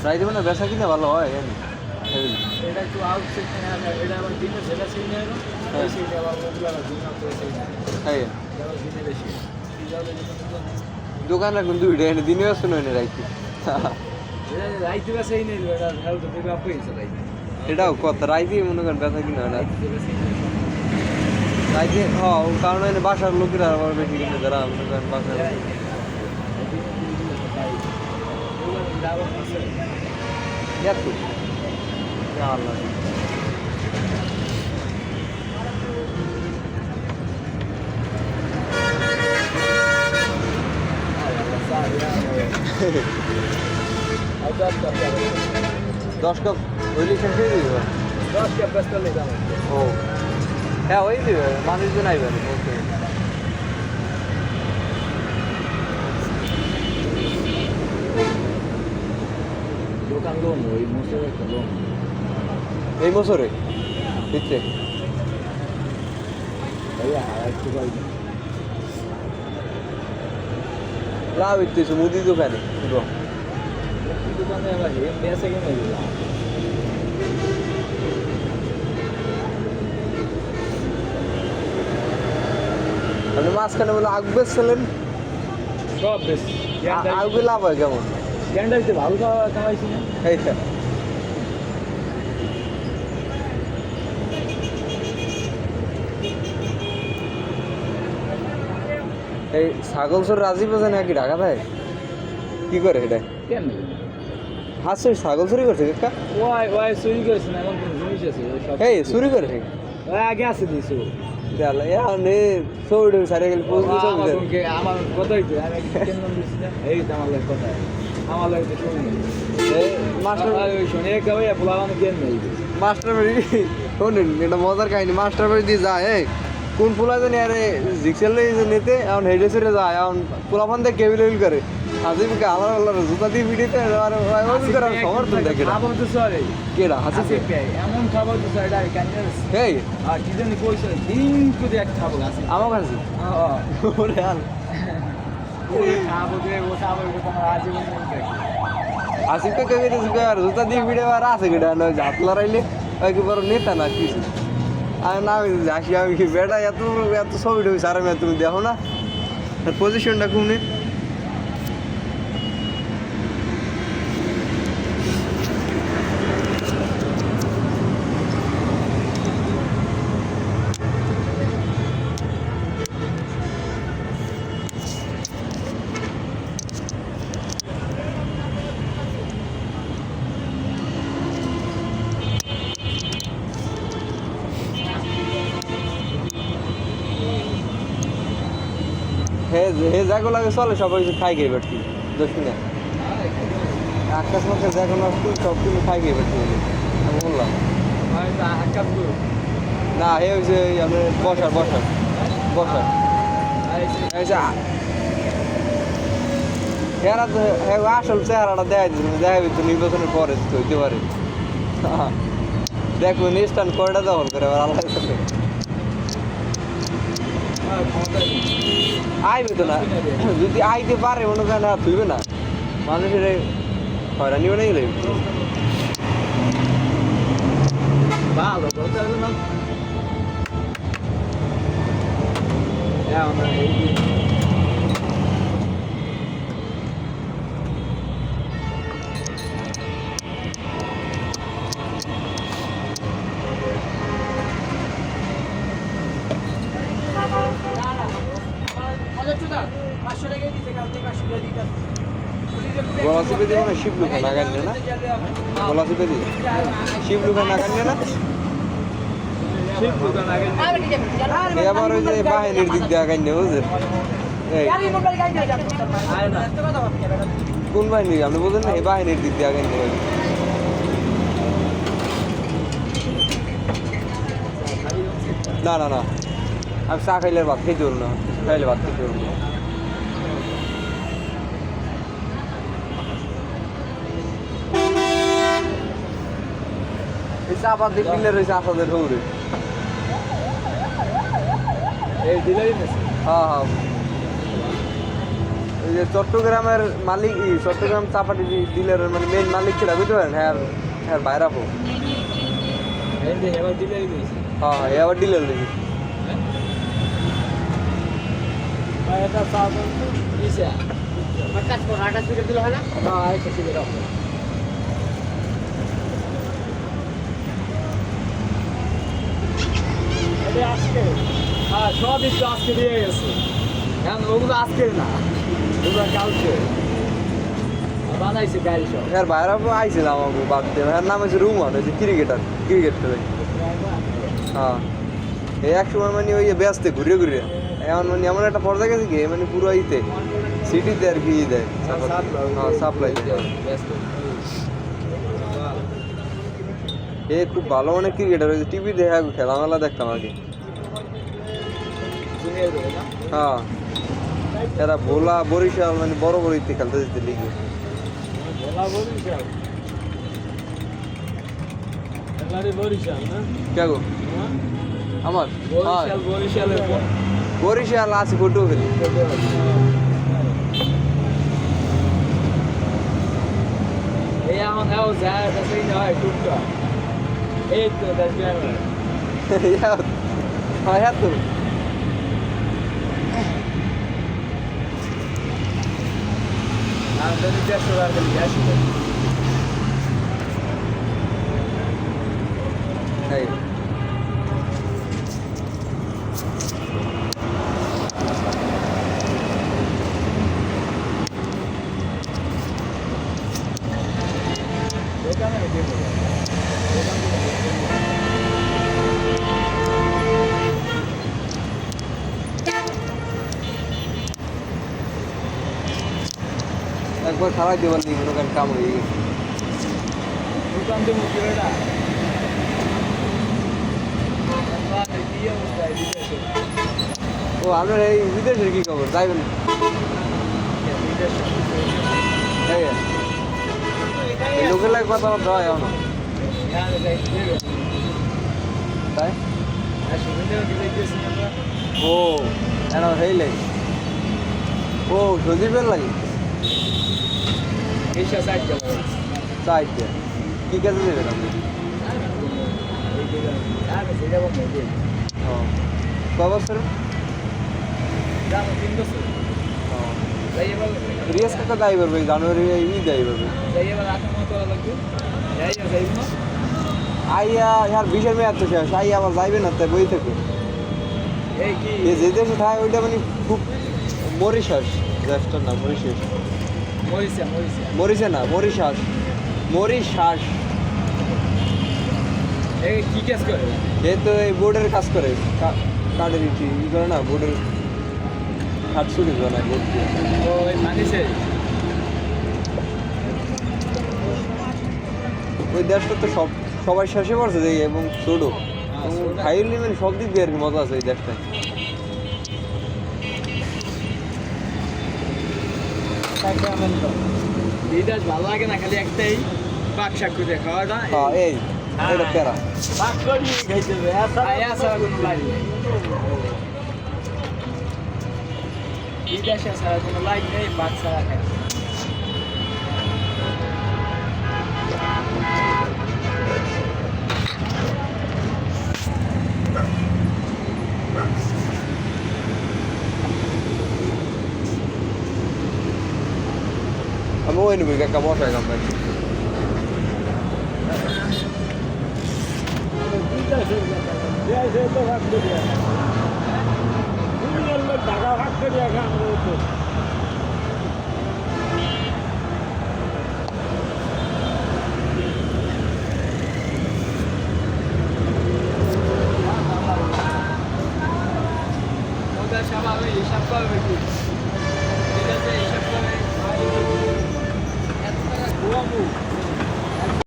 রাইতে মানে বেচা কিনা ভালো হয় জানি এটা একটু আউট সেকশন এটা আবার দিনে যেটা সেই নেয় না হ্যাঁ। সেইটা আবার ওগুলা না দিন আউট সেই নেয় হ্যাঁ আবার দিনে বেশি দোকান রাখুন দুইটা এনে দিনে আসছে নয় রাইতে এটা রাইতে বা সেই নেই এটা হেলথ থেকে আপ হয়েছে রাইতে এটাও কথা রাইতে মনে করেন বেচা কিনা হয় না রাইতে থেকে সেই নেই রাইতে হ্যাঁ কারণ এনে বাসার লোকেরা আবার বেশি কিনে যারা মনে করেন বাসার এত আল্লাহ দশ কাপ হইলে শেষ হয়ে দিবে 10 কাপ বেস্ট হলে দাম ও হ্যাঁ ওই দিবে মানুষজন আইবে ওকে দোকান লোন ওই মোসের একটা লোন এই বছরে দিচ্ছে ভাইয়া একটু ভাই লাভ হইতেছে মুদি দোকানে পুরো দোকানে আবার হেম বেসে কেন দিলাম আপনি মাঝখানে বলে আগ বেচছিলেন সব বেশ আগে লাভ হয় কেমন গ্যান্ডারিতে ভালো কামাইছি না এইটা এই ছাগল সর রাজীব আছে নাকি ঢাকা দেয় কি করে এটা কেন হাসছে ছাগল চুরি করছে কাকা ওয়াই ওয়াই চুরি করেছে না এমন কোনো জিনিস আছে ওই সব এই চুরি করে ওই আগে আছে দিয়েছে দেয়ালে নে সৌড়ে সারে গেল পোস্ট আমার সঙ্গে আমার কথাই তো আমি কেন নাম দিছি না এই তো আমার লাগে কথা আমার লাগে তো শুনি এই মাস্টার ওই শুনে কবে পোলাওয়ান কেন নেই মাস্টার বাড়ি শোনেন এটা মজার কাহিনী মাস্টার বাড়ি দিয়ে যায় এই কোন পোলা জানি আরে জিক্সেল নিতে এখন হেডে সেরে যায় এখন পোলাফান দিয়ে কেবিল করে হাসিবকে আলাদা আলাদা জুতা দিয়ে ভিডিওতে আর ওই করে সমর্থন দেখে খাবার তো সরে কেডা হাসি এমন খাবার তো সরে ডাইরেক্ট ক্যান্সার এই আর কি জানি কইছে দিন করে এক খাবো আছে আমার কাছে ওরে হাল ওই খাবো যে ও খাবো ওটা তোমার আজীবন মনে থাকে হাসিবকে কেবিল আর জুতা দিয়ে ভিডিও আর আছে কেডা না হাত লড়াইলে একেবারে নেতা না কিছু আর না আমি আসি আমি বেটা এত এত ছবি টবি সারা মেয়ে তুমি দেখো না পজিশনটা কোনে হে যাগো লাগে চলে সবাই খাই গিয়ে বেটকি দেখি না আকাশ মাসে যাগো না সব কিছু খাই গিয়ে বেটকি আমি বললাম না হে হয়েছে আপনার বসার বসার বসার হেরা তো আসল চেহারাটা দেখাই দিচ্ছে দেখাবি তো নির্বাচনের পরে হইতে পারে দেখবেন স্ট্যান্ড কয়টা দখল করে আবার আল্লাহ সাথে আইবে তো না যদি আইতে পারে মনে করেন আর তুইবে না মানুষের হয়রানি বানাই গেলে ভালো কথা হলো না আমরা এই গলা চিপে দিয়ে মানে শিবলু খান আগান না গলা চিপে দিয়ে শিবলু খান আগান না এবার ওই যে বাহিনীর দিক দিয়ে আগান বুঝলেন কোন বাহিনী আপনি বলছেন না এই বাহিনীর দিক দিয়ে আগান না না না আমি চা খাইলে ভাত খেতে পারবো না খাইলে ভাত খেতে পারবো না এই চা পাতি কিনে রয়েছে আসাদের হৌরে এই ডিলারই মেসে হ্যাঁ হ্যাঁ ওই যে চট্টগ্রামের মালিক চট্টগ্রাম চাপাটি ডিলারের মানে মেইন মালিক ছিল বুঝতে পারেন হ্যাঁ হ্যাঁ বাইরা হো এই যে এবার দিলেই দিয়েছি হ্যাঁ হ্যাঁ আবার ডিলার দেখি এটা সাবন দিছে কাজ করে আটা থেকে দিল হয় না না আইছে থেকে দাও এটা আজকে হ্যাঁ সব একটু আজকে দিয়ে গেছে এখন ওগুলো আজকে না ওগুলো কালকে বানাইছে গাড়ি সব হ্যাঁ বাইরা হো আইছিল আমাকে বাদ দিয়ে হ্যাঁ নাম হচ্ছে রুমান হচ্ছে ক্রিকেটার ক্রিকেট খেলে হ্যাঁ এই এক সময় মানে ওই ব্যস্ত ঘুরে ঘুরে এমন মানে এমন একটা পর্যায়ে গেছে কি মানে পুরো ইতে সিটিতে আর কি দেয় হ্যাঁ সাপ্লাই দেয় এ খুব ভালো মানে ক্রিকেটার হয়েছে টিভি দেখা খেলামেলা দেখতাম আগে হ্যাঁ এরা ভোলা বরিশাল মানে বড় বড় ইতে খেলতে যেতে লিগে বরিশাল না কে গো আমার বরিশাল বরিশালের বরিশাল আছে ফটো ফেলি এই আমার হাও যায় তাই নয় টুকটা এই তো দেখবেন হ্যাঁ তো আর যদি 150 টাকা দিয়ে আসি এই দোকানে দেবো একবার খারাপ দেবার নেই মনে করেন কাম হয়ে গেছে দোকান দেবো কিরোটা ও আপনার এই বিদেশের কি খবর যাইবেন এই লোকের লাগে কথাবার্তা হয় এখনো তাই ও এন হেই লাগে ও সজীবের লাগে চাইতে কি কাজে দেবেন আপনি ও ক বছর রিয়াজ কাকা দায়ী পারবে জানুয়ারি দায়ী পারবে আইয়া ইয়ার বিশের মেয়াদ তো শেষ আইয়া আবার যাইবে না তাই বই থেকে যে দেশে থাকে ওইটা মানে খুব মরিশাস দেশটার না মরিশাস মরিশে না মরিশাস মরিশাস কি কাজ করে এ তো এই বোর্ডের কাজ করে কার্ডের ই করে না বোর্ডের হাটসুটি বানায় বোর্ড দিয়ে ওই মানুষের ওই দেশটা তো সবাই শেষে পড়ছে যে এবং ছোটো খাইলি মানে সব দিক দিয়ে আর কি মজা আছে এই দেশটায় বিদেশ ভালো লাগে না খালি একটাই পাক শাক করে খাওয়াটা হ্যাঁ এই এটা প্যারা পাক করি খাইতে হবে এছাড়া কোনো লাইন নেই বিদেশে ছাড়া কোনো লাইন নেই পাক ছাড়া খাই আমি ওই নেবো একটা বসায় কাম পাই ঢাকা ভাগ করে হিসাব করবে ঠিক আছে হিসাব করে এত টাকা ঘুরাবো